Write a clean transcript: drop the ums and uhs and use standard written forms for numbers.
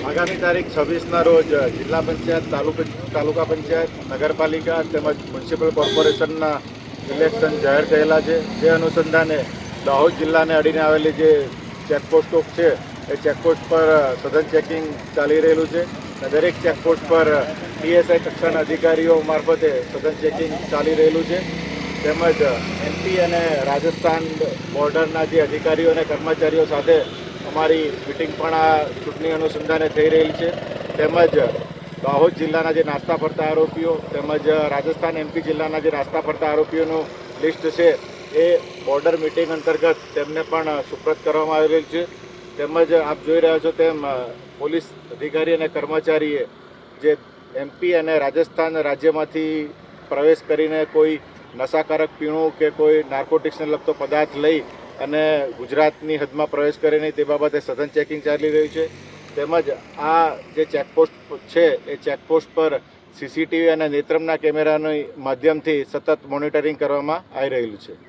આગામી તારીખ 26ના રોજ જિલ્લા પંચાયત, તાલુકા પંચાયત, નગરપાલિકા તેમજ મ્યુનિસિપલ કોર્પોરેશનના ઇલેક્શન જાહેર થયેલા છે. જે અનુસંધાને દાહોદ જિલ્લાને અડીને આવેલી જે ચેકપોસ્ટો છે એ ચેકપોસ્ટ પર સઘન ચેકિંગ ચાલી રહેલું છે. દરેક ચેકપોસ્ટ પર PSI કક્ષાના અધિકારીઓ મારફતે સઘન ચેકિંગ ચાલી રહેલું છે. તેમજ MP અને રાજસ્થાન બોર્ડરના જે અધિકારીઓ અને કર્મચારીઓ સાથે અમારી મિટિંગ પણ આ ચૂંટણી અનુસંધાને થઈ રહેલી છે. તેમજ દાહોદ જિલ્લાના જે નાસ્તા ફરતા આરોપીઓ તેમજ રાજસ્થાન MP જિલ્લાના જે નાસ્તા ફરતા આરોપીઓનું લિસ્ટ છે એ બોર્ડર મિટિંગ અંતર્ગત તેમને પણ સુપ્રત કરવામાં આવેલ છે. તેમજ આપ જોઈ રહ્યા છો તેમ પોલીસ અધિકારી અને કર્મચારીએ જે MP અને રાજસ્થાન રાજ્યમાંથી પ્રવેશ કરીને કોઈ નશાકારક પીણું કે કોઈ નાર્કોટિક્સને લગતો પદાર્થ લઈ અને ગુજરાતની હદમાં પ્રવેશ કરે નહીં તે બાબતે સઘન ચેકિંગ ચાલી રહ્યું છે. તેમજ આ જે ચેકપોસ્ટ છે એ ચેકપોસ્ટ પર CCTV અને નેત્રમના કેમેરાના માધ્યમથી સતત મોનિટરિંગ કરવામાં આવી રહેલું છે.